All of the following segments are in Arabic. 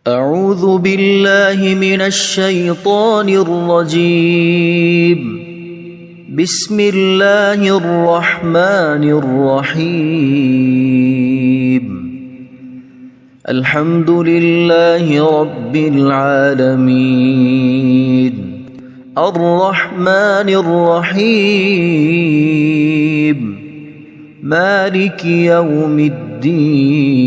أعوذ بالله من الشيطان الرجيم. بسم الله الرحمن الرحيم. الحمد لله رب العالمين الرحمن الرحيم مالك يوم الدين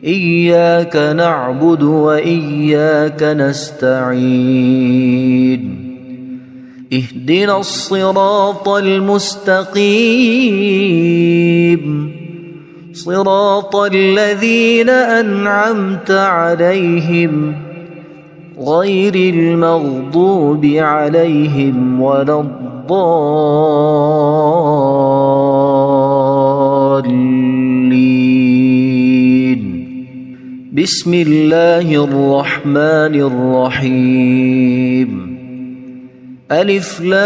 إياك نعبد وإياك نستعين اهدنا الصراط المستقيم صراط الذين أنعمت عليهم غير المغضوب عليهم ولا الضالين. بسم الله الرحمن الرحيم. ألف لام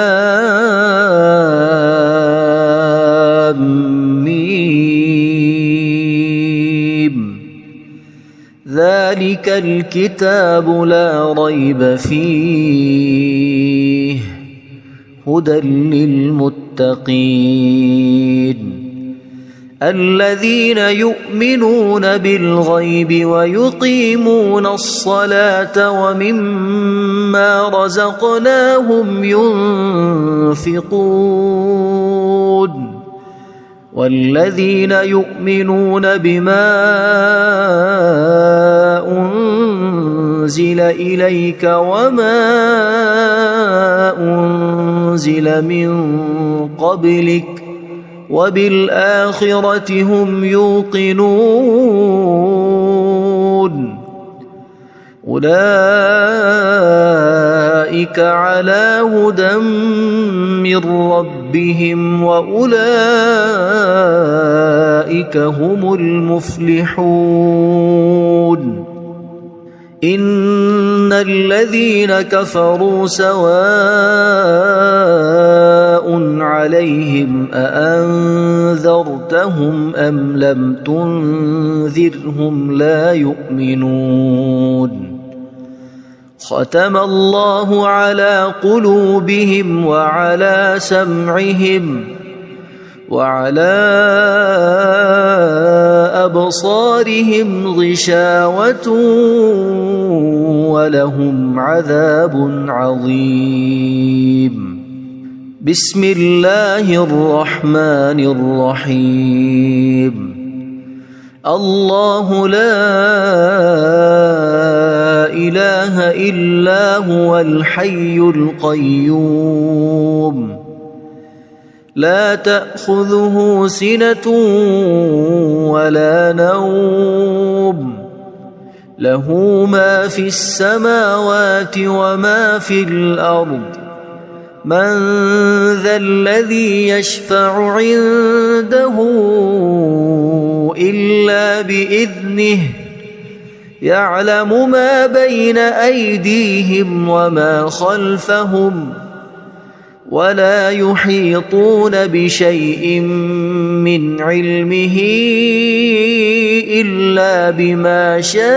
ميم. ذلك الكتاب لا ريب فيه هدى للمتقين الذين يؤمنون بالغيب ويقيمون الصلاة ومما رزقناهم ينفقون والذين يؤمنون بما أنزل إليك وما أنزل من قبلك وبالآخرة هم يوقنون أولئك على هدى من ربهم وأولئك هم المفلحون. إن الذين كفروا سواء عليهم أأنذرتهم أم لم تنذرهم لا يؤمنون. ختم الله على قلوبهم وعلى سمعهم وعلى أبصارهم غشاوة ولهم عذاب عظيم. بسم الله الرحمن الرحيم. الله لا إله إلا هو الحي القيوم لا تأخذه سنة ولا نوم له ما في السماوات وما في الأرض. من ذا الذي يشفع عنده إلا بإذنه يعلم ما بين أيديهم وما خلفهم ولا يحيطون بشيء من علمه إلا بما شاء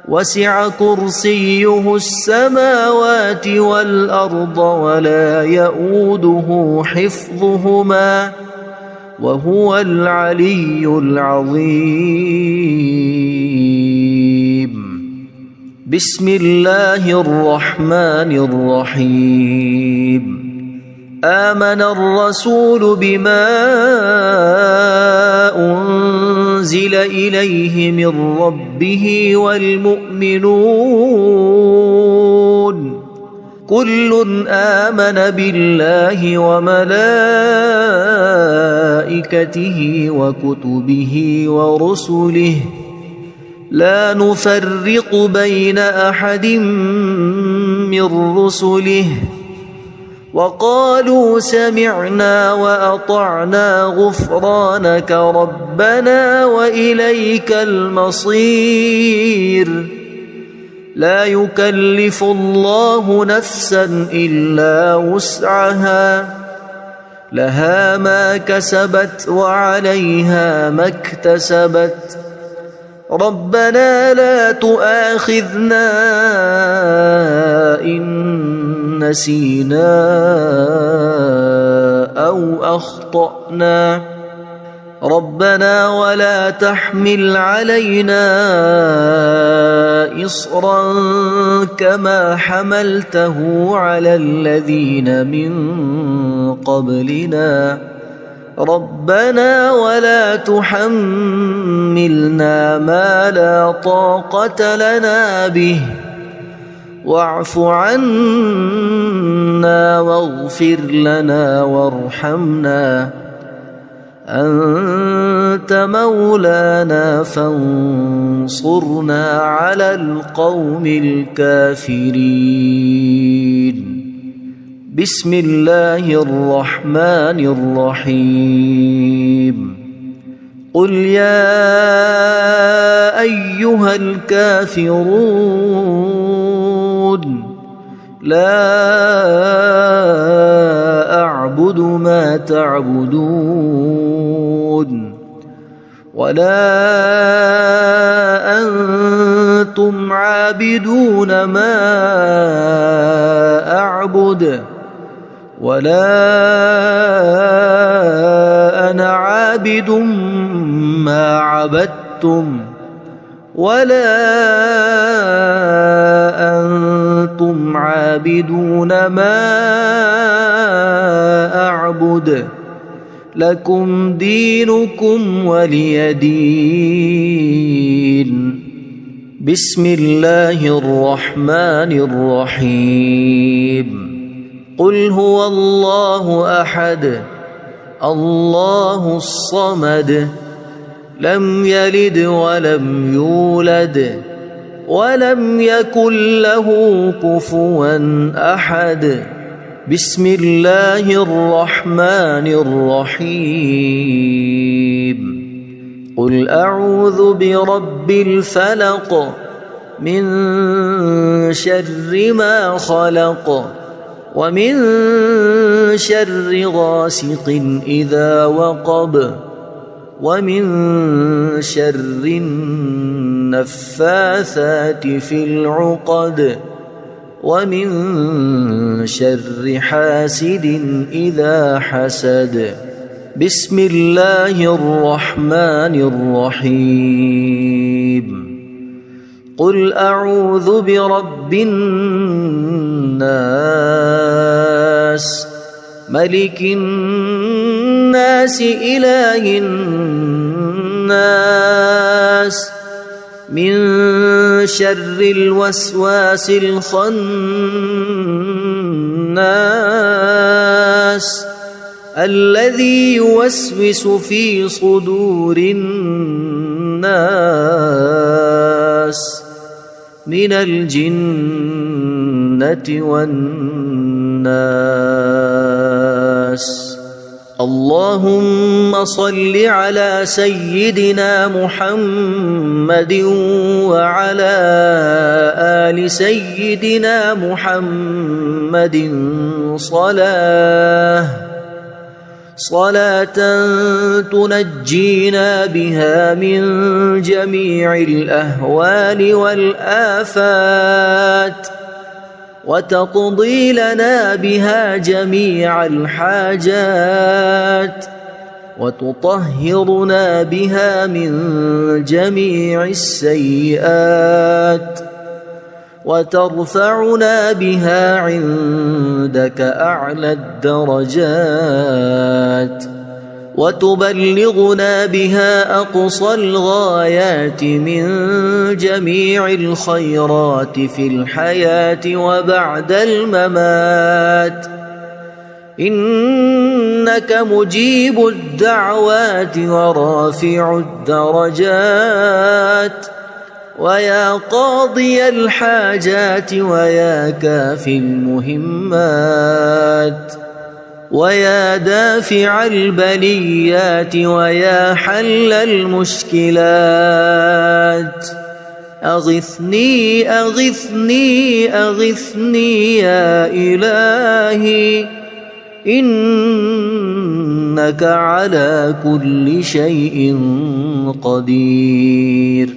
وسع كرسيه السماوات والأرض ولا يؤوده حفظهما وهو العلي العظيم. بسم الله الرحمن الرحيم. آمن الرسول بما أنزل إليه من ربه والمؤمنون كل آمن بالله وملائكته وكتبه ورسله لا نفرق بين أحد من رسله وقالوا سمعنا وأطعنا غفرانك ربنا وإليك المصير. لا يكلف الله نفسا إلا وسعها لها ما كسبت وعليها ما اكتسبت ربنا لا تؤاخذنا إن نسينا أو أخطأنا ربنا ولا تحمل علينا إصرا كما حملته على الذين من قبلنا ربنا ولا تحملنا ما لا طاقة لنا به واعف عنا واغفر لنا وارحمنا أنت مولانا فانصرنا على القوم الكافرين بسم الله الرحمن الرحيم قل يا أيها الكافرون لا أعبد ما تعبدون ولا أنتم عابدون ما أعبد ولا أنا عابد ما عبدتم ولا أنتم عابدون ما أعبد لكم دينكم ولي دين بسم الله الرحمن الرحيم قل هو الله أحد الله الصمد لم يلد ولم يولد ولم يكن له كفوا أحد بسم الله الرحمن الرحيم قل أعوذ برب الفلق من شر ما خلق ومن شر غاسق إذا وقب ومن شر النفاثات في العقد ومن شر حاسد إذا حسد بسم الله الرحمن الرحيم قل أعوذ برب الناس ملك الناس إله الناس من شر الوسواس الخناس الذي يوسوس في صدور الناس من الجنة والناس اللهم صل على سيدنا محمد وعلى آل سيدنا محمد صلاة تنجينا بها من جميع الأهوال والآفات وتقضي لنا بها جميع الحاجات وتطهرنا بها من جميع السيئات وترفعنا بها عندك أعلى الدرجات وتبلغنا بها أقصى الغايات من جميع الخيرات في الحياة وبعد الممات إنك مجيب الدعوات ورافع الدرجات ويا قاضي الحاجات ويا كافي المهمات ويا دافع البليات ويا حل المشكلات أغثني أغثني أغثني يا إلهي إنك على كل شيء قدير.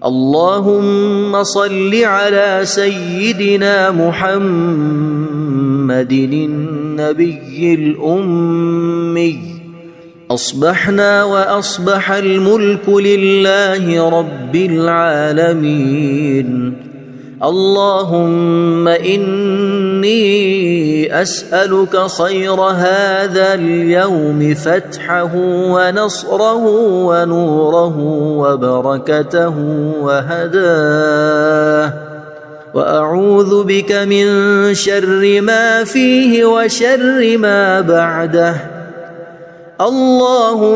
اللهم صل على سيدنا محمد النبي الأمي. أصبحنا وأصبح الملك لله رب العالمين. اللهم إني أسألك خير هذا اليوم، فتحه ونصره ونوره وبركته وهداه، وأعوذ بك من شر ما فيه وشر ما بعده. اللهم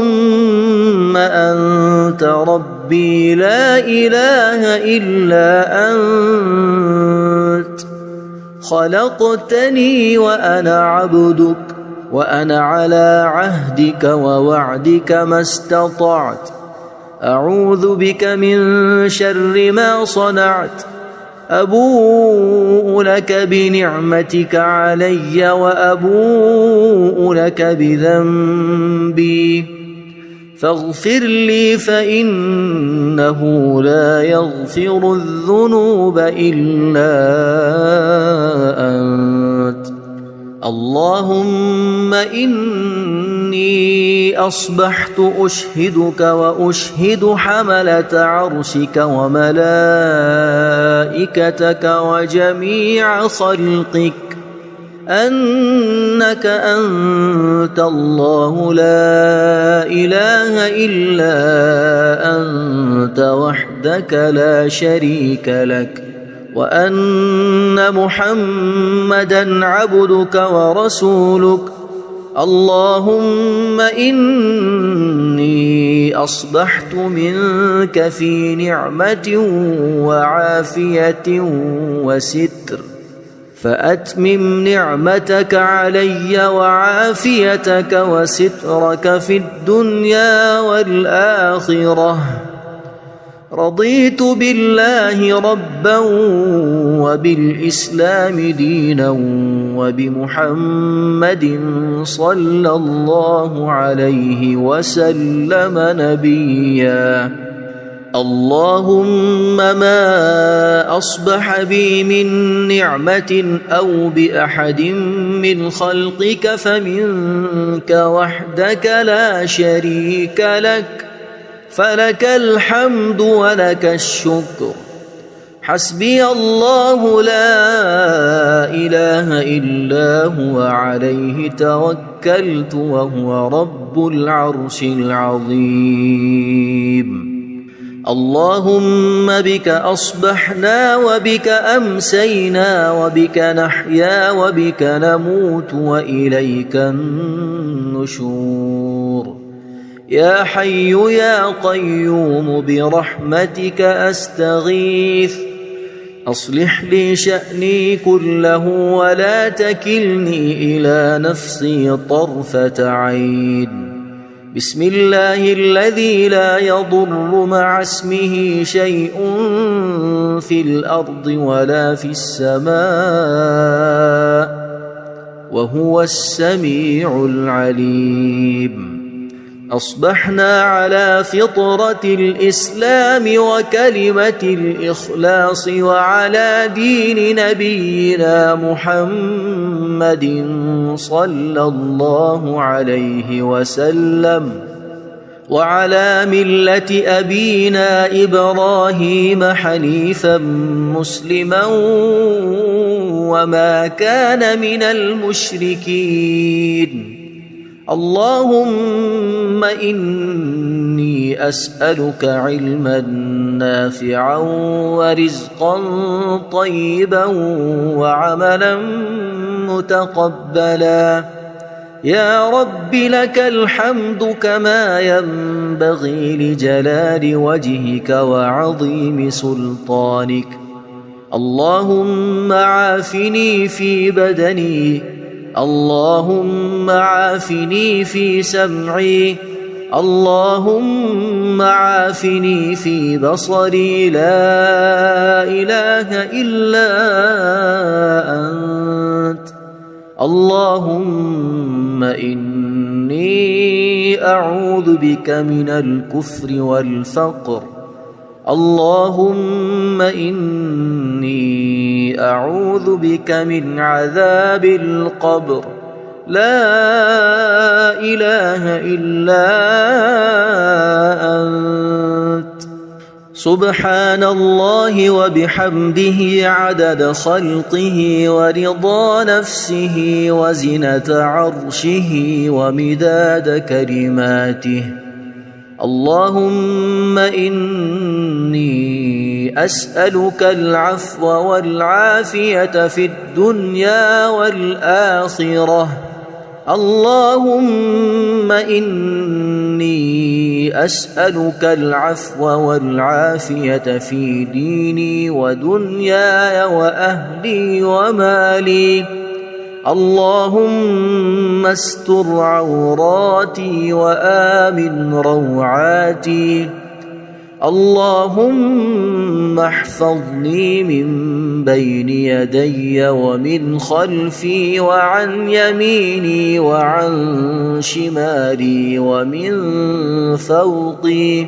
أنت ربي لا إله إلا أنت، خلقتني وأنا عبدك، وأنا على عهدك ووعدك ما استطعت. أعوذ بك من شر ما صنعت. أبوء لك بنعمتك علي وأبوء لك بذنبي، فاغفر لي فإنه لا يغفر الذنوب إلا أنت. اللهم إني أصبحت أشهدك وأشهد حملة عرشك وملائكتك وجميع خلقك أنك أنت الله لا إله إلا أنت وحدك لا شريك لك، وأن محمدًا عبدك ورسولك. اللهم إني أصبحت منك في نعمة وعافية وستر، فأتمم نعمتك علي وعافيتك وسترك في الدنيا والآخرة. رضيت بالله ربا وبالإسلام دينا وبمحمد صلى الله عليه وسلم نبيا. اللهم ما أصبح بي من نعمة أو بأحد من خلقك فمنك وحدك لا شريك لك، فلك الحمد ولك الشكر. حسبي الله لا إله إلا هو عليه توكلت وهو رب العرش العظيم. اللهم بك أصبحنا وبك أمسينا وبك نحيا وبك نموت وإليك النشور. يا حي يا قيوم برحمتك أستغيث، أصلح لي شأني كله ولا تكلني إلى نفسي طرفة عين. بسم الله الذي لا يضر مع اسمه شيء في الأرض ولا في السماء، وهو السميع العليم. أصبحنا على فطرة الإسلام وكلمة الإخلاص وعلى دين نبينا محمد صلى الله عليه وسلم، وعلى ملة أبينا إبراهيم حنيفا مسلما وما كان من المشركين. اللهم إني أسألك علما نافعا ورزقا طيبا وعملا متقبلا. يا رب لك الحمد كما ينبغي لجلال وجهك وعظيم سلطانك. اللهم عافني في بدني، اللهم عافني في سمعي، اللهم عافني في بصري. لا إله إلا أنت. اللهم إني أعوذ بك من الكفر والفقر. اللهم إني أعوذ بك من عذاب القبر. لا إله إلا أنت. سبحان الله وبحمده عدد خلقه ورضا نفسه وزنة عرشه ومداد كلماته. اللهم إني أسألك العفو والعافية في الدنيا والآخرة. اللهم إني أسألك العفو والعافية في ديني ودنياي وأهلي ومالي. اللهم استر عوراتي وآمن روعاتي. اللهم احفظني من بين يدي ومن خلفي وعن يميني وعن شمالي ومن فوقي.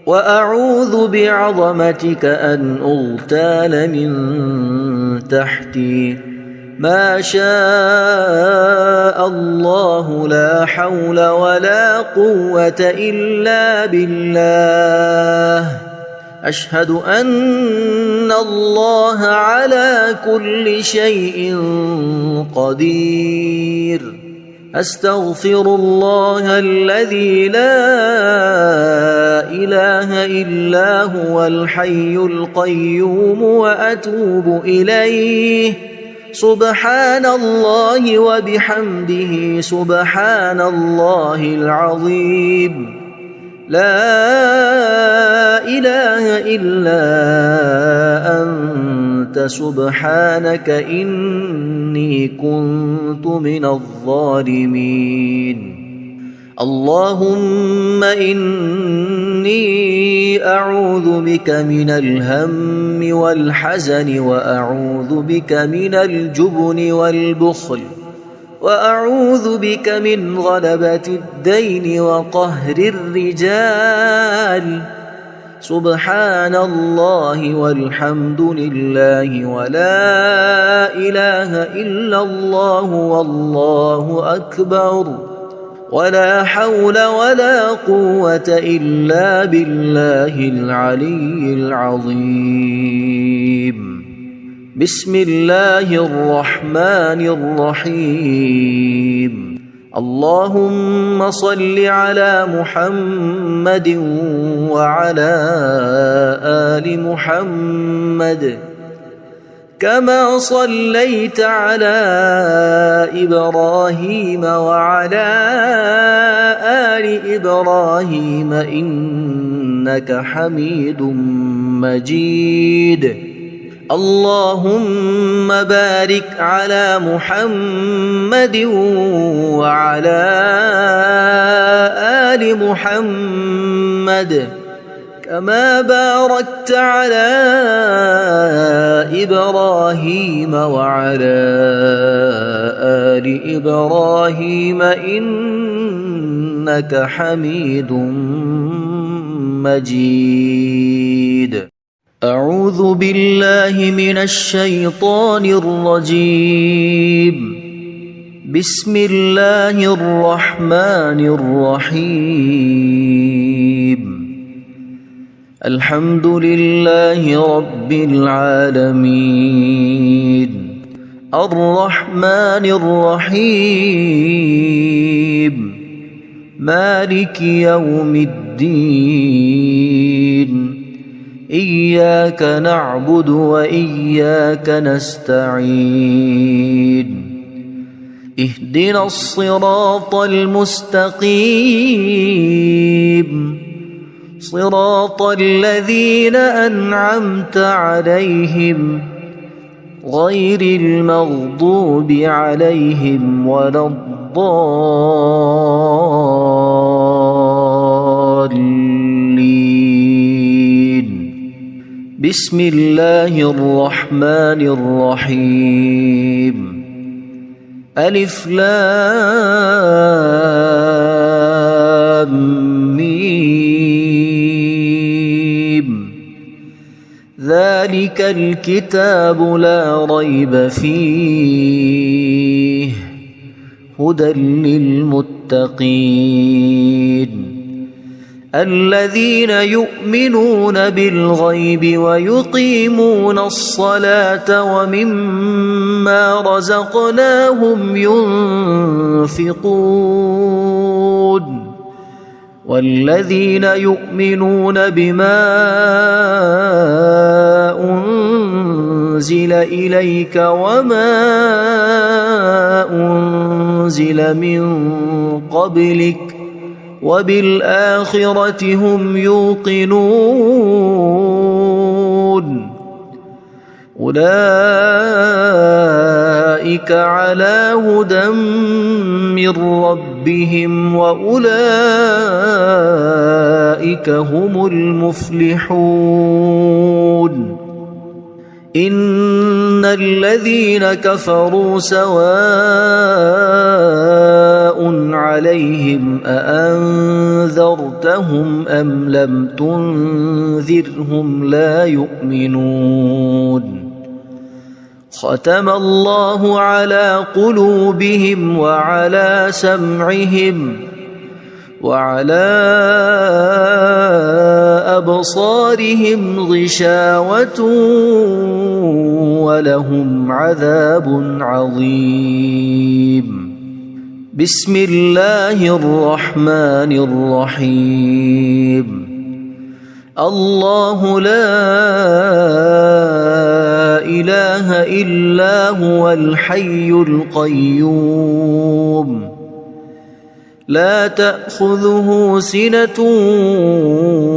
وأعوذ بعظمتك أن أغتال من تحتي. ما شاء الله لا حول ولا قوة إلا بالله. أشهد أن الله على كل شيء قدير. أستغفر الله الذي لا إله إلا هو الحي القيوم وأتوب إليه. سبحان الله وبحمده سبحان الله العظيم. لا إله إلا أنت سبحانك إني كنت من الظالمين. اللهم إني أعوذ بك من الهم والحزن وأعوذ بك من الجبن والبخل وأعوذ بك من غلبة الدين وقهر الرجال. سبحان الله والحمد لله ولا إله إلا الله والله أكبر ولا حول ولا قوة إلا بالله العلي العظيم. بسم الله الرحمن الرحيم. اللهم صل على محمد وعلى آل محمد كما صليت على إبراهيم وعلى آل إبراهيم إنك حميد مجيد. اللهم بارك على محمد وعلى آل محمد كما باركت على إبراهيم وعلى آل إبراهيم إنك حميد مجيد. أعوذ بالله من الشيطان الرجيم. بسم الله الرحمن الرحيم. الحمد لله رب العالمين الرحمن الرحيم مالك يوم الدين. إياك نعبد وإياك نستعين. اهدنا الصراط المستقيم صراط الذين أنعمت عليهم غير المغضوب عليهم ولا الضالين. بسم الله الرحمن الرحيم. ألف لام ميم ذلك الكتاب لا ريب فيه هدى للمتقين الذين يؤمنون بالغيب ويقيمون الصلاة ومما رزقناهم ينفقون والذين يؤمنون بما أنزل إليك وما أنزل من قبلك وبالآخرة هم يوقنون أولئك على هدى من ربهم وأولئك هم المفلحون إن الذين كفروا سواء عليهم أأنذرتهم أم لم تنذرهم لا يؤمنون ختم الله على قلوبهم وعلى سمعهم وعلى أبصارهم غشاوة ولهم عذاب عظيم بسم الله الرحمن الرحيم الله لا إله إلا هو الحي القيوم لا تأخذه سنة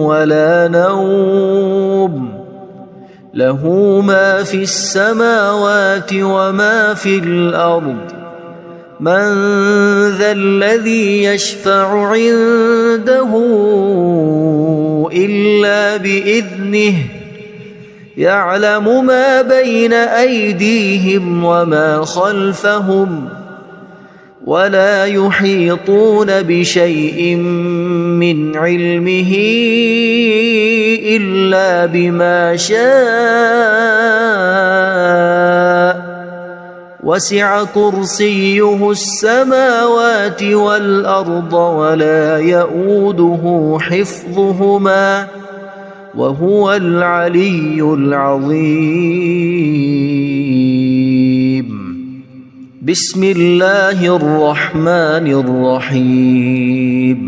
ولا نوم له ما في السماوات وما في الأرض من ذا الذي يشفع عنده إلا بإذنه يعلم ما بين أيديهم وما خلفهم ولا يحيطون بشيء من علمه إلا بما شاء وسع كرسيه السماوات والأرض ولا يؤوده حفظهما وهو العلي العظيم بسم الله الرحمن الرحيم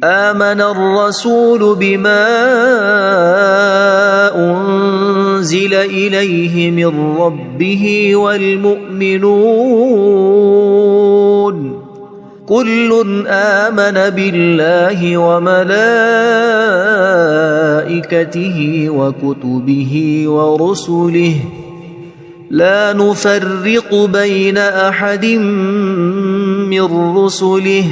آمن الرسول بما أنزل إليه من ربه والمؤمنون كل آمن بالله وملائكته وكتبه ورسله لا نفرق بين أحد من رسله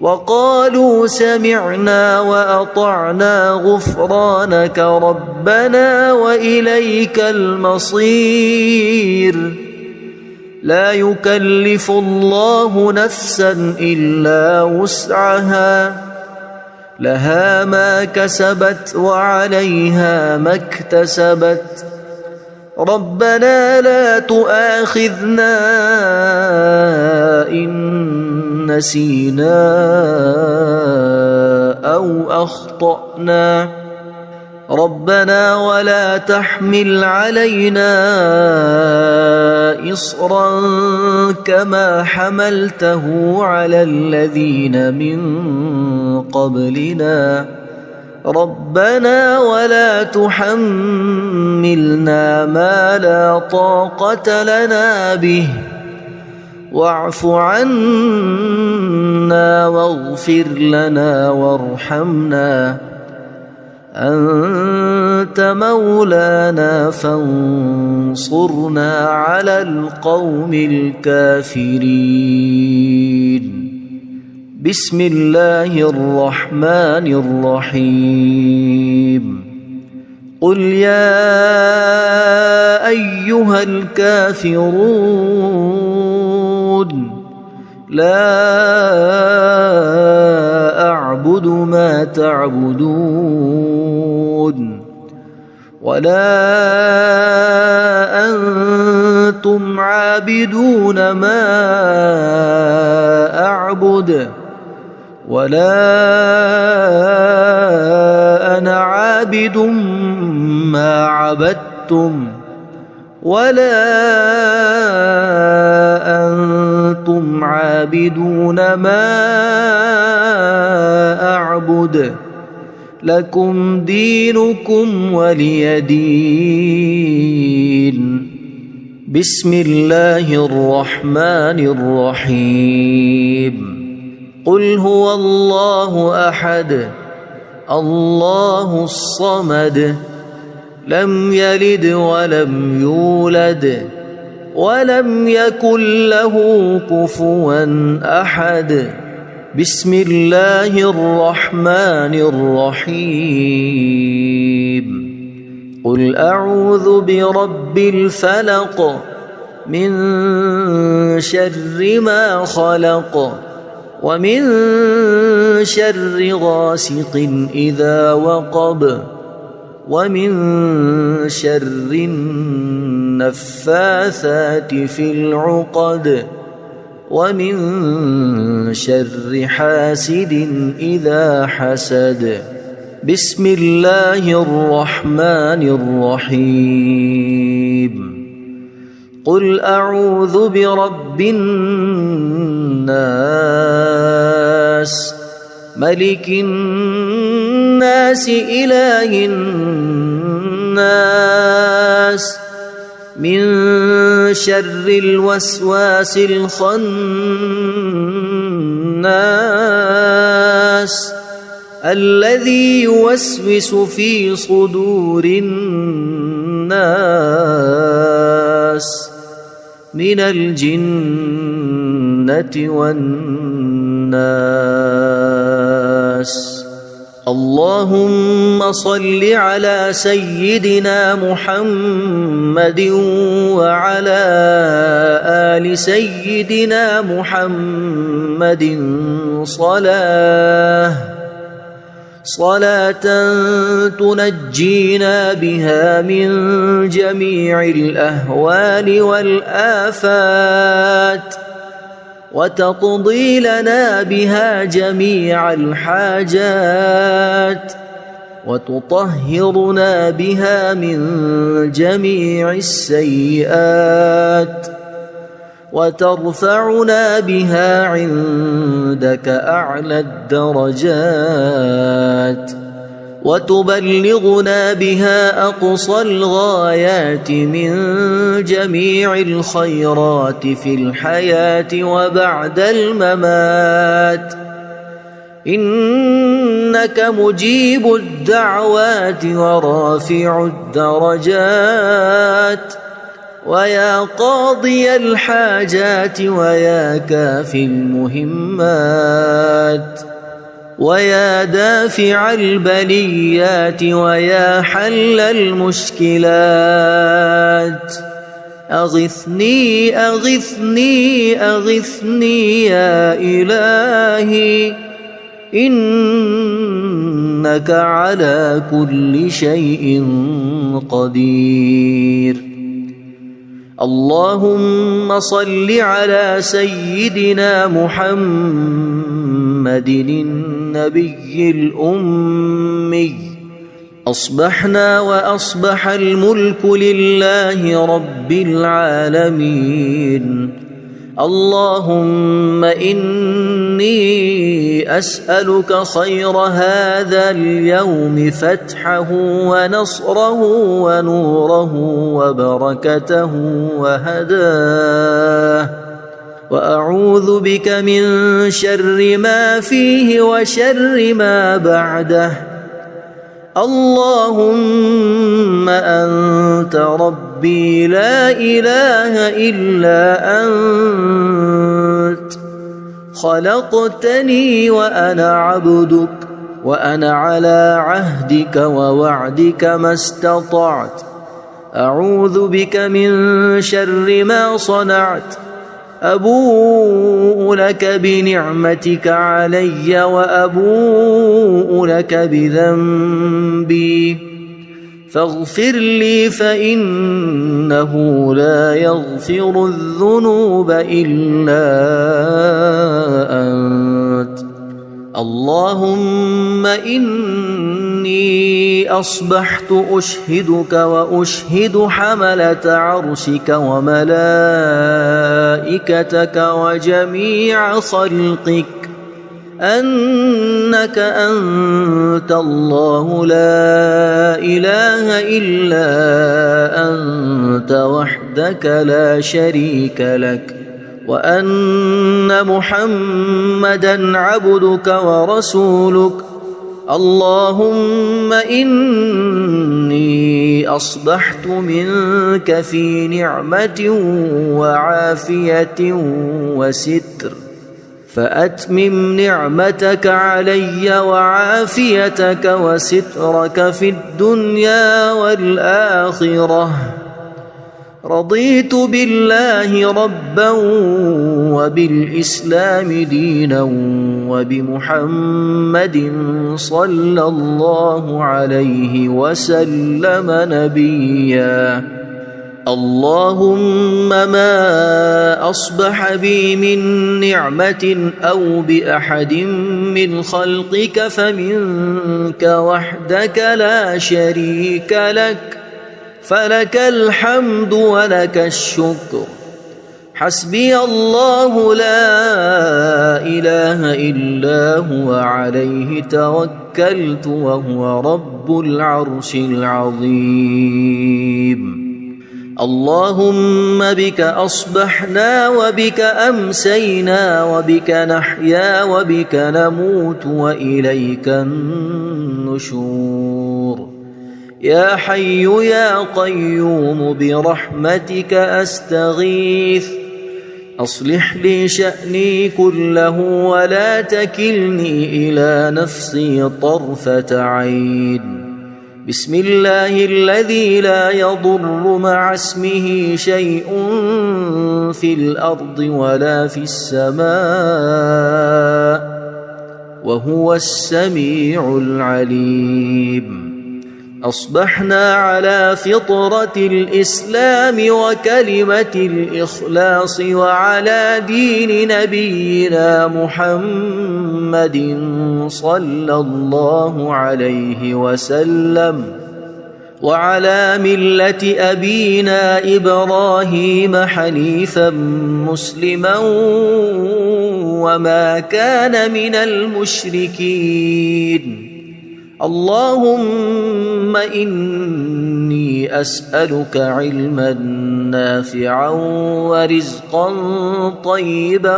وقالوا سمعنا وأطعنا غفرانك ربنا وإليك المصير لا يكلف الله نفسا إلا وسعها لها ما كسبت وعليها ما اكتسبت ربنا لا تؤاخذنا إن نسينا أو أخطأنا ربنا ولا تحمل علينا إصرا كما حملته على الذين من قبلنا ربنا ولا تحملنا ما لا طاقة لنا به واعف عنا واغفر لنا وارحمنا أنت مولانا فانصرنا على القوم الكافرين بسم الله الرحمن الرحيم قل يا أيها الكافرون لا أعبد ما تعبدون ولا أنتم عابدون ما أعبد ولا أنا عابد ما عبدتم ولا أنتم عابدون ما أعبد لكم دينكم ولي دين. بسم الله الرحمن الرحيم. قل هو الله أحد الله الصمد لم يلد ولم يولد ولم يكن له كفوا أحد. بسم الله الرحمن الرحيم. قل أعوذ برب الفلق من شر ما خلق ومن شر غاسق إذا وقب ومن شر النفاثات في العقد ومن شر حاسد إذا حسد. بسم الله الرحمن الرحيم. قل أعوذ برب الناس ملك الناس إله الناس من شر الوسواس الخناس الذي يوسوس في صدور الناس من الجنة والناس. اللهم صل على سيدنا محمد وعلى آل سيدنا محمد صلاة تنجينا بها من جميع الأهوال والآفات وتقضي لنا بها جميع الحاجات وتطهرنا بها من جميع السيئات وترفعنا بها عندك أعلى الدرجات وتبلغنا بها أقصى الغايات من جميع الخيرات في الحياة وبعد الممات. إنك مجيب الدعوات ورافع الدرجات ويا قاضي الحاجات ويا كافي المهمات ويا دافع البليات ويا حل المشكلات. أغثني أغثني أغثني يا إلهي إنك على كل شيء قدير. اللهم صل على سيدنا محمد النبي الأمي. أصبحنا وأصبح الملك لله رب العالمين. اللهم إني أسألك خير هذا اليوم فتحه ونصره ونوره وبركته وهداه وأعوذ بك من شر ما فيه وشر ما بعده. اللهم أنت ربي لا إله إلا أنت خلقتني وأنا عبدك وأنا على عهدك ووعدك ما استطعت. أعوذ بك من شر ما صنعت أبوء لك بنعمتك علي وأبوء لك بذنبي فاغفر لي فإنه لا يغفر الذنوب إلا أنت. اللهم إني أصبحت أشهدك وأشهد حملة عرشك وملائكتك وجميع خلقك أنك أنت الله لا إله إلا أنت وحدك لا شريك لك وأن محمدًا عبدك ورسولك. اللهم إني أصبحت منك في نعمة وعافية وستر فأتمم نعمتك علي وعافيتك وسترك في الدنيا والآخرة. رضيت بالله ربا وبالإسلام دينا وبمحمد صلى الله عليه وسلم نبيا. اللهم ما أصبح بي من نعمة أو بأحد من خلقك فمنك وحدك لا شريك لك فلك الحمد ولك الشكر. حسبي الله لا إله إلا هو عليه توكلت وهو رب العرش العظيم. اللهم بك أصبحنا وبك أمسينا وبك نحيا وبك نموت وإليك النشور. يا حي يا قيوم برحمتك أستغيث أصلح لي شأني كله ولا تكلني إلى نفسي طرفة عين. بسم الله الذي لا يضر مع اسمه شيء في الأرض ولا في السماء وهو السميع العليم. أصبحنا على فطرة الإسلام وكلمة الإخلاص وعلى دين نبينا محمد صلى الله عليه وسلم وعلى ملة أبينا إبراهيم حنيفا مسلما وما كان من المشركين. اللهم إني أسألك علما نافعا ورزقا طيبا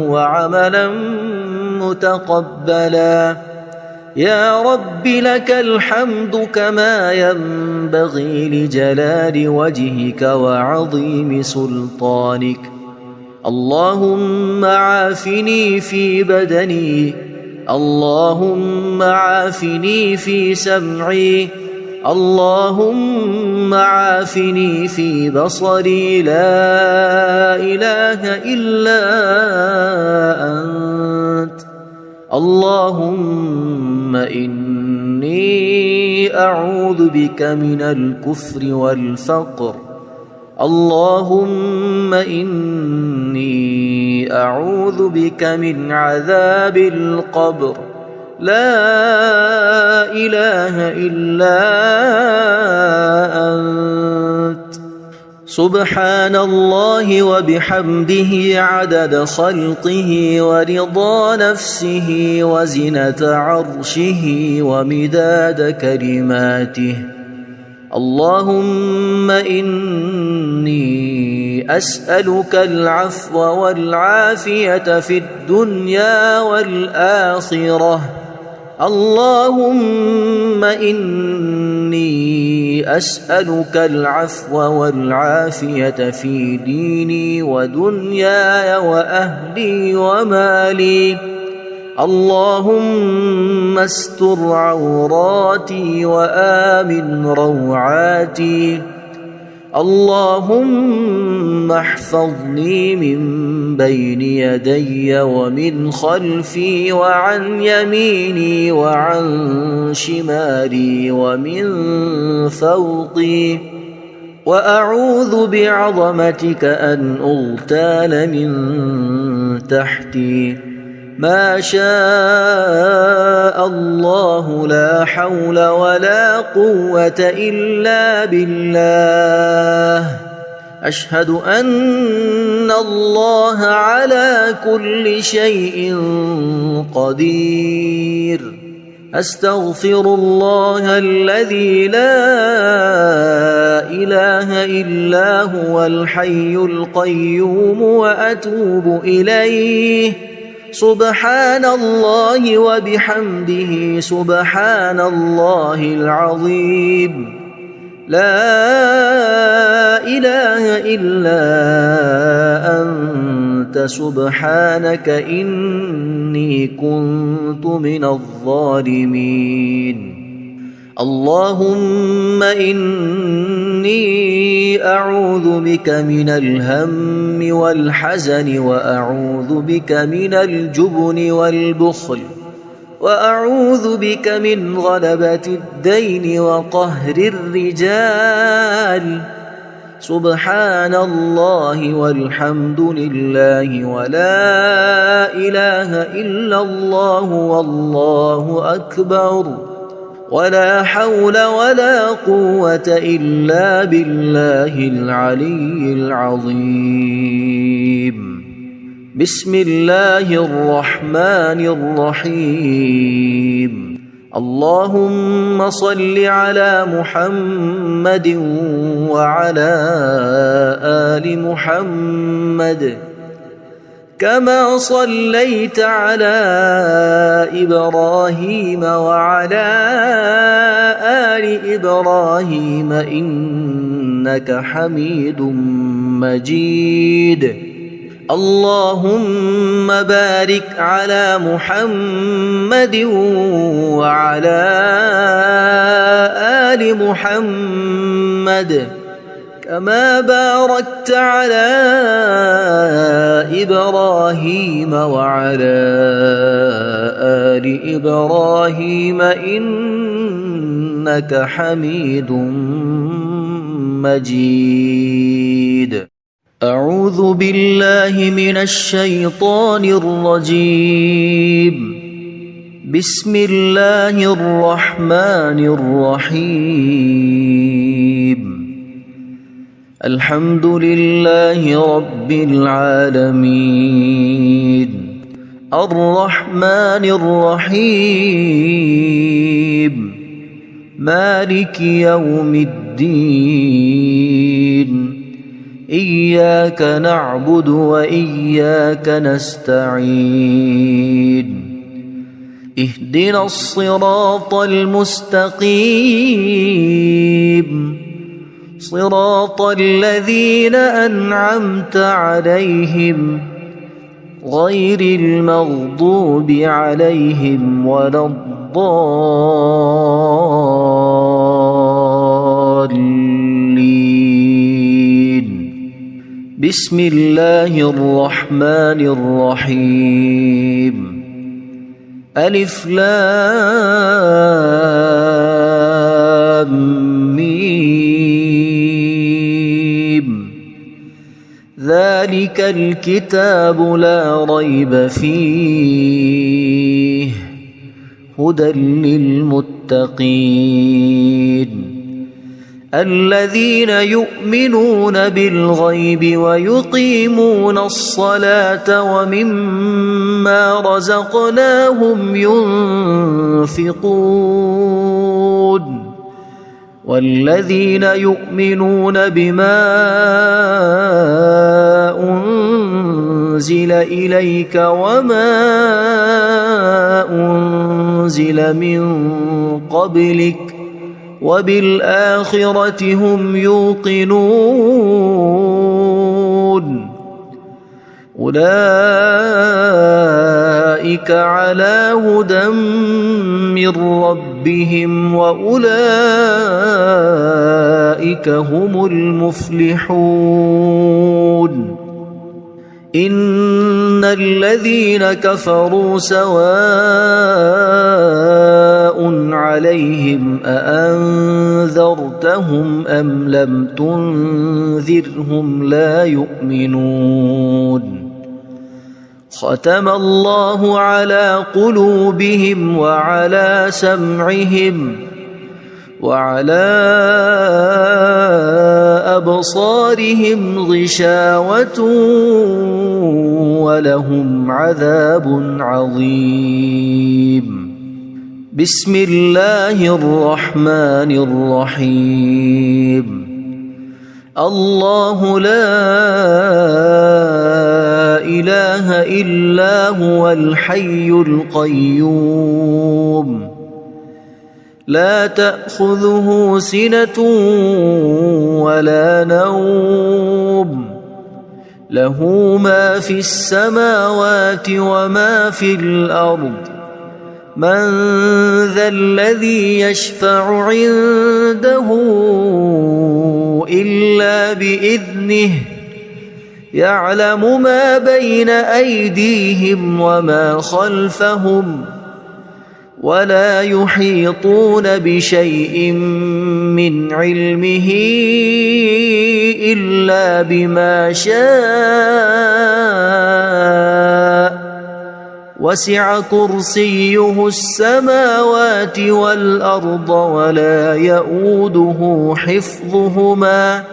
وعملا متقبلا. يا رب لك الحمد كما ينبغي لجلال وجهك وعظيم سلطانك. اللهم عافني في بدني اللهم عافني في سمعي اللهم عافني في بصري لا إله إلا أنت. اللهم إني أعوذ بك من الكفر والفقر. اللهم إني أعوذ بك من عذاب القبر. لا إله إلا أنت. سبحان الله وبحمده عدد خلقه ورضا نفسه وزنة عرشه ومداد كلماته. اللهم إني أسألك العفو والعافية في الدنيا والآخرة. اللهم إني أسألك العفو والعافية في ديني ودنياي وأهلي ومالي. اللهم استر عوراتي وآمن روعاتي. اللهم احفظني من بين يدي ومن خلفي وعن يميني وعن شمالي ومن فوقي، وأعوذ بعظمتك أن أغتال من تحتي. ما شاء الله لا حول ولا قوة إلا بالله. أشهد أن الله على كل شيء قدير. أستغفر الله الذي لا إله إلا هو الحي القيوم وأتوب إليه. سبحان الله وبحمده سبحان الله العظيم. لا إله إلا أنت سبحانك إني كنت من الظالمين. اللهم إني أعوذ بك من الهم والحزن، وأعوذ بك من الجبن والبخل، وأعوذ بك من غلبة الدين وقهر الرجال. سبحان الله والحمد لله ولا إله إلا الله والله أكبر، ولا حول ولا قوة إلا بالله العلي العظيم. بسم الله الرحمن الرحيم. اللهم صل على محمد وعلى آل محمد كما صليت على إبراهيم وعلى آل إبراهيم إنك حميد مجيد. اللهم بارك على محمد وعلى آل محمد كما باركت على إبراهيم وعلى آل إبراهيم إنك حميد مجيد. أعوذ بالله من الشيطان الرجيم. بسم الله الرحمن الرحيم. الحمد لله رب العالمين. الرحمن الرحيم. مالك يوم الدين. إياك نعبد وإياك نستعين. اهدنا الصراط المستقيم، صراط الذين أنعمت عليهم غير المغضوب عليهم ولا الضالين. بسم الله الرحمن الرحيم. ألف لام ميم. ذلك الكتاب لا ريب فيه هدى للمتقين الذين يؤمنون بالغيب ويقيمون الصلاة ومما رزقناهم ينفقون والذين يؤمنون بما أنزل إليك وما أنزل من قبلك وبالآخرة هم يوقنون أولئك على هدى من ربهم وأولئك هم المفلحون إن الذين كفروا سواء عليهم أأنذرتهم أم لم تنذرهم لا يؤمنون ختم الله على قلوبهم وعلى سمعهم وعلى أبصارهم غشاوة ولهم عذاب عظيم بسم الله الرحمن الرحيم الله لا إله إلا هو الحي القيوم لا تأخذه سنة ولا نوم له ما في السماوات وما في الأرض من ذا الذي يشفع عنده إلا بإذنه يعلم ما بين أيديهم وما خلفهم ولا يحيطون بشيء من علمه إلا بما شاء وسع كرسيه السماوات والأرض ولا يؤوده حفظهما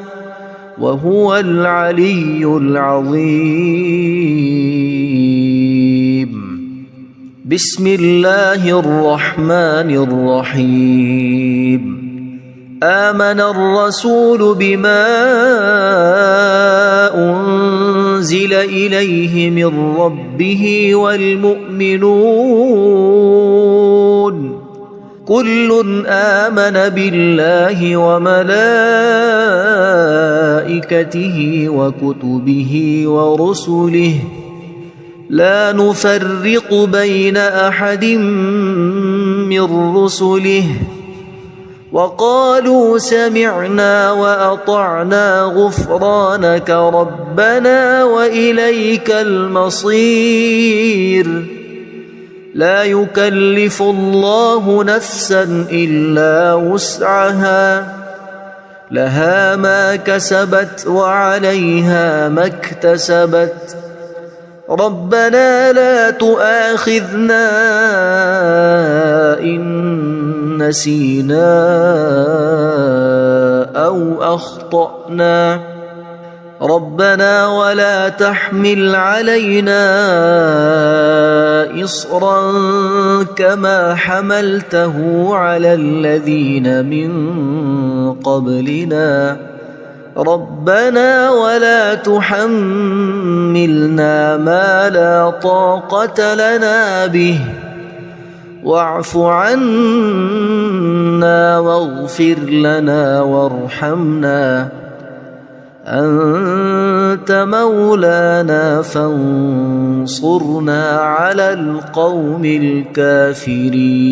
وهو العلي العظيم بسم الله الرحمن الرحيم آمن الرسول بما أنزل إليه من ربه والمؤمنون كل آمن بالله وملائكته وكتبه ورسله لا نفرق بين أحد من رسله وقالوا سمعنا وأطعنا غفرانك ربنا وإليك المصير لا يكلف الله نفسا إلا وسعها لها ما كسبت وعليها ما اكتسبت ربنا لا تؤاخذنا إن نسينا أو أخطأنا ربنا ولا تحمل علينا إصرا كما حملته على الذين من قبلنا ربنا ولا تحملنا ما لا طاقة لنا به واعف عنا واغفر لنا وارحمنا أنت مولانا فانصرنا على القوم الكافرين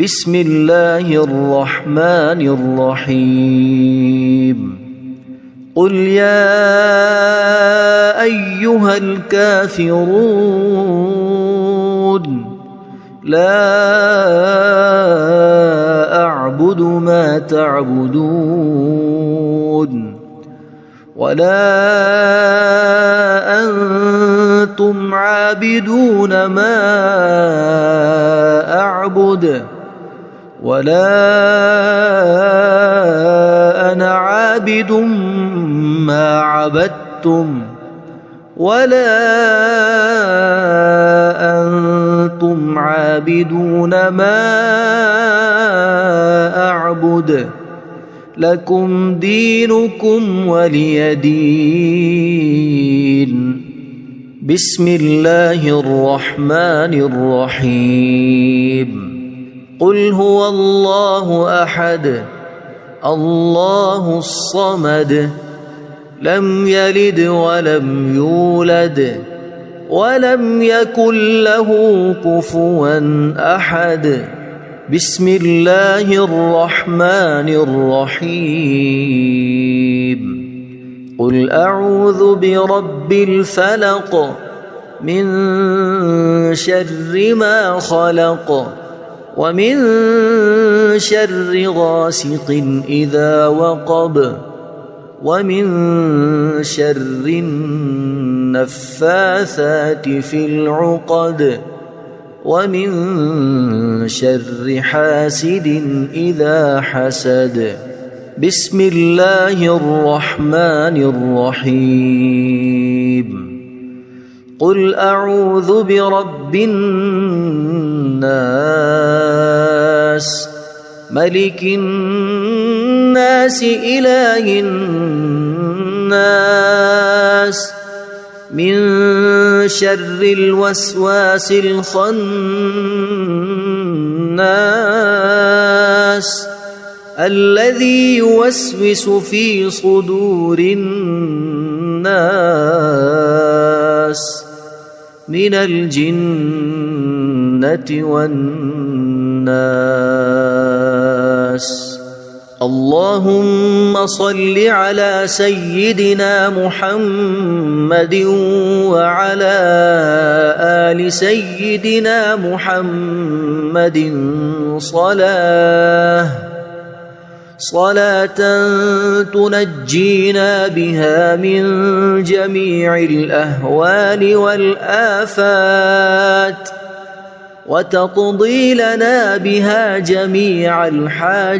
بسم الله الرحمن الرحيم قل يا أيها الكافرون لا أعبد ما تعبدون ولا أنتم عابدون ما أعبد ولا أنا عابد ما عبدتم ولا أنتم عابدون ما أعبد لكم دينكم ولي دين بسم الله الرحمن الرحيم قل هو الله أحد الله الصمد لم يلد ولم يولد ولم يكن له كفوا أحد. بسم الله الرحمن الرحيم. قل أعوذ برب الفلق من شر ما خلق ومن شر غاسق إذا وقب ومن شر النفاثات في العقد ومن شر حاسد إذا حسد. بسم الله الرحمن الرحيم. قل أعوذ برب الناس ملك الناس إله الناس من شر الوسواس الخناس الذي يوسوس في صدور الناس من الجنة والناس. اللهم صل على سيدنا محمد وعلى آل سيدنا محمد صلاة تنجينا بها من جميع الأهوال والآفات وتقضي لنا بها جميع الحاجات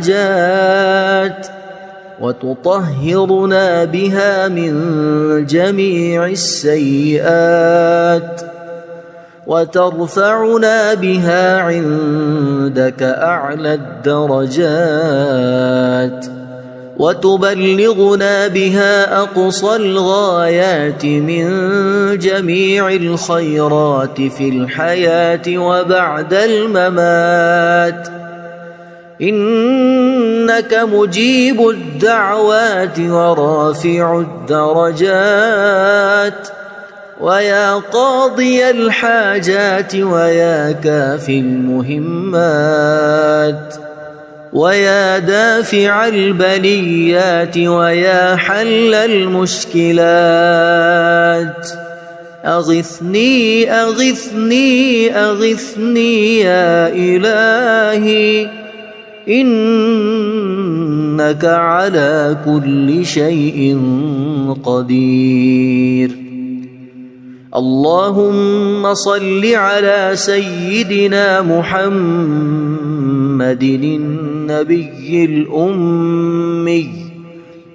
وتطهرنا بها من جميع السيئات وترفعنا بها عندك أعلى الدرجات وتبلغنا بها أقصى الغايات من جميع الخيرات في الحياة وبعد الممات. إنك مجيب الدعوات ورافع الدرجات ويا قاضي الحاجات ويا كافي المهمات ويا دافع البليات ويا حل المشكلات. أغثني أغثني أغثني يا إلهي إنك على كل شيء قدير. اللهم صل على سيدنا محمد النبي الأمي.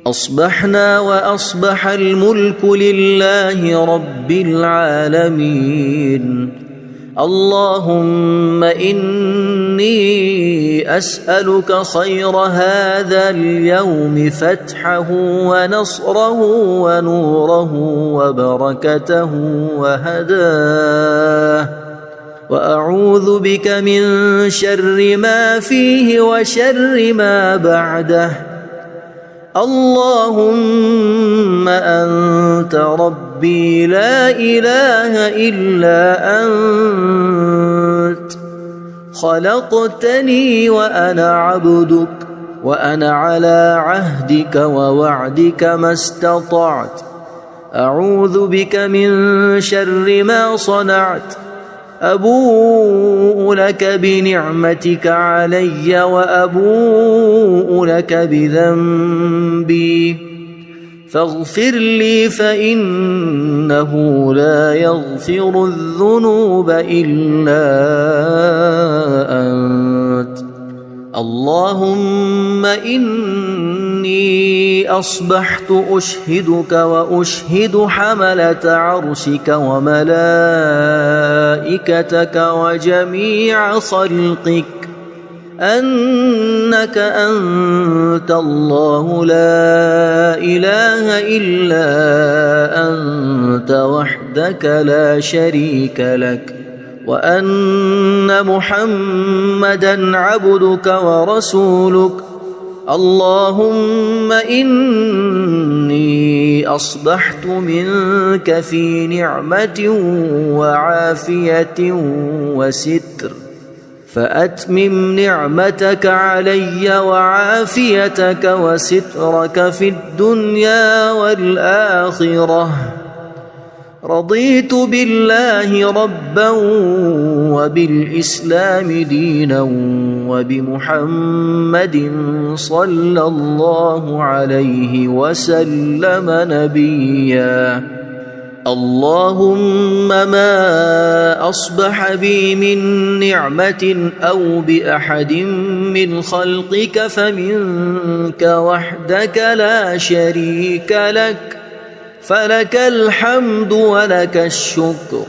أصبحنا وأصبح الملك لله رب العالمين. اللهم إني أسألك خير هذا اليوم فتحه ونصره ونوره وبركته وهداه وأعوذ بك من شر ما فيه وشر ما بعده. اللهم أنت ربي لا إله إلا أنت خلقتني وأنا عبدك وأنا على عهدك ووعدك ما استطعت. أعوذ بك من شر ما صنعت. أبوء لك بنعمتك علي وأبوء لك بذنبي فاغفر لي فإنه لا يغفر الذنوب إلا أنت. اللهم إني أصبحت أشهدك وأشهد حملة عرشك وملائكتك وجميع خلقك أنك أنت الله لا إله إلا أنت وحدك لا شريك لك وأن محمدًا عبدك ورسولك. اللهم إني إني أصبحت منك في نعمة وعافية وستر، فأتمم نعمتك علي وعافيتك وسترك في الدنيا والآخرة. رضيت بالله ربا وبالإسلام دينا وبمحمد صلى الله عليه وسلم نبيا. اللهم ما أصبح بي من نعمة أو بأحد من خلقك فمنك وحدك لا شريك لك، فلك الحمد ولك الشكر.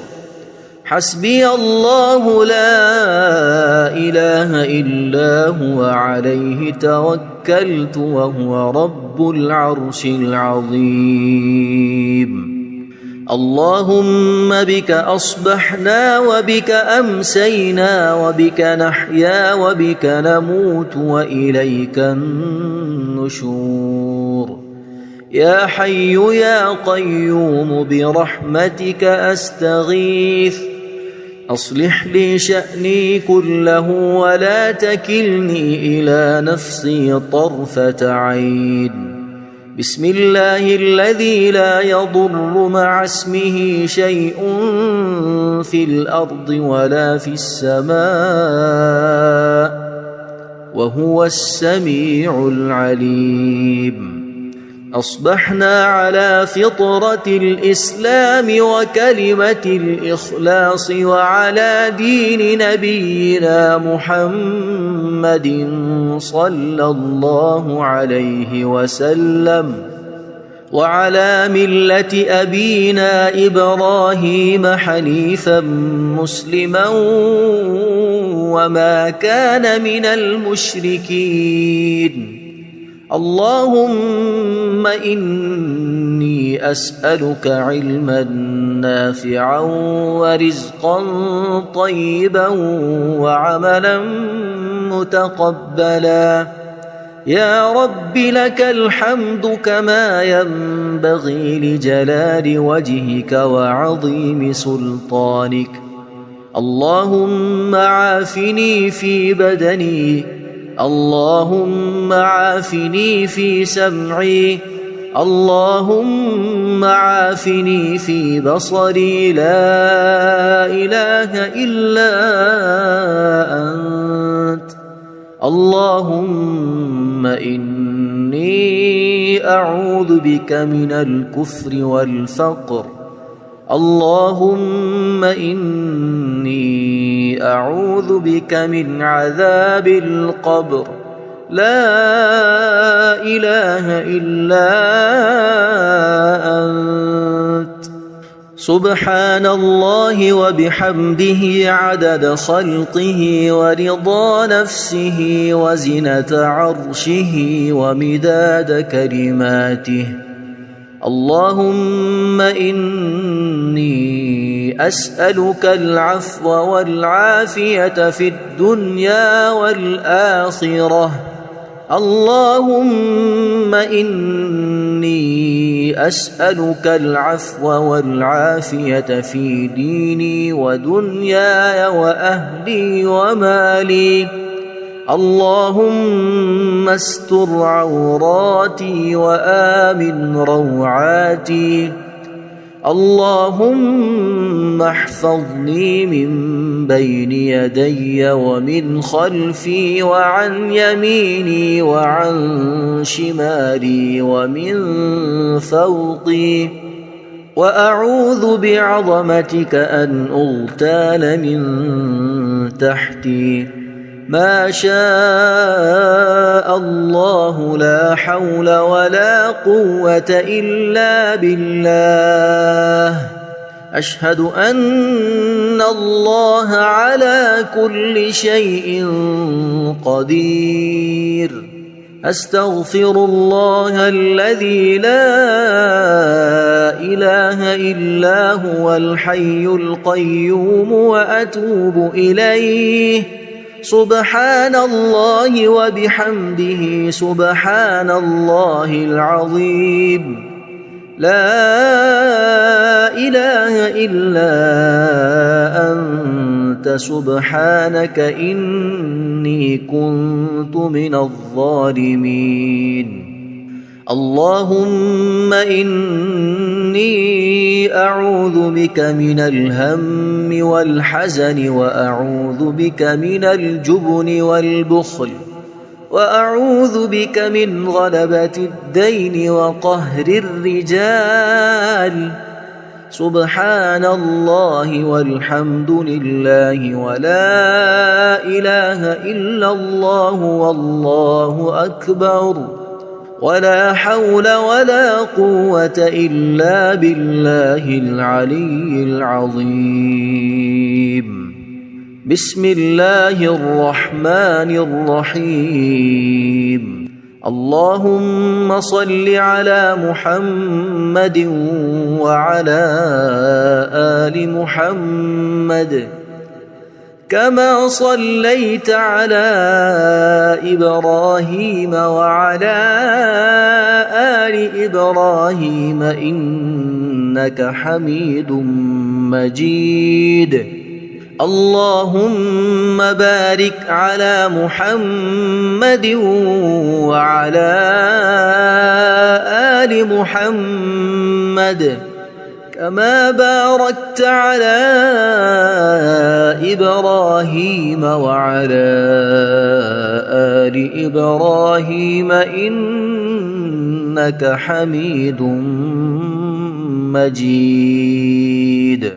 حسبي الله لا إله إلا هو عليه توكلت وهو رب العرش العظيم. اللهم بك أصبحنا وبك أمسينا وبك نحيا وبك نموت وإليك النشور. يا حي يا قيوم برحمتك أستغيث، أصلح لي شأني كله ولا تكلني إلى نفسي طرفة عين. بسم الله الذي لا يضر مع اسمه شيء في الأرض ولا في السماء وهو السميع العليم. أصبحنا على فطرة الإسلام وكلمة الإخلاص وعلى دين نبينا محمد صلى الله عليه وسلم وعلى ملة أبينا إبراهيم حنيفا مسلما وما كان من المشركين. اللهم إني أسألك علما نافعا ورزقا طيبا وعملا متقبلا. يا رب لك الحمد كما ينبغي لجلال وجهك وعظيم سلطانك. اللهم عافني في بدني، اللهم عافني في سمعي، اللهم عافني في بصري. لا إله إلا أنت. اللهم إني أعوذ بك من الكفر والفقر. اللهم إني أعوذ بك من عذاب القبر. لا إله إلا أنت. سبحان الله وبحمده عدد خلقه ورضا نفسه وزنة عرشه ومداد كلماته. اللهم إني أسألك العفو والعافية في الدنيا والآخرة. اللهم إني أسألك العفو والعافية في ديني ودنياي وأهلي ومالي. اللهم استر عوراتي وآمن روعاتي. اللهم احفظني من بين يدي ومن خلفي وعن يميني وعن شمالي ومن فوقي. وأعوذ بعظمتك أن أغتال من تحتي. ما شاء الله لا حول ولا قوة إلا بالله. أشهد أن الله على كل شيء قدير. أستغفر الله الذي لا إله إلا هو الحي القيوم وأتوب إليه. سبحان الله وبحمده سبحان الله العظيم. لا إله إلا أنت سبحانك إني كنت من الظالمين. اللهم إني أعوذ بك من الهم والحزن وأعوذ بك من الجبن والبخل وأعوذ بك من غلبة الدين وقهر الرجال. سبحان الله والحمد لله ولا إله إلا الله والله أكبر ولا حول ولا قوة إلا بالله العلي العظيم. بسم الله الرحمن الرحيم. اللهم صل على محمد وعلى آل محمد كما صليت على إبراهيم وعلى آل إبراهيم إنك حميد مجيد. اللهم بارك على محمد وعلى آل محمد كما باركت على إبراهيم وعلى آل إبراهيم إنك حميد مجيد.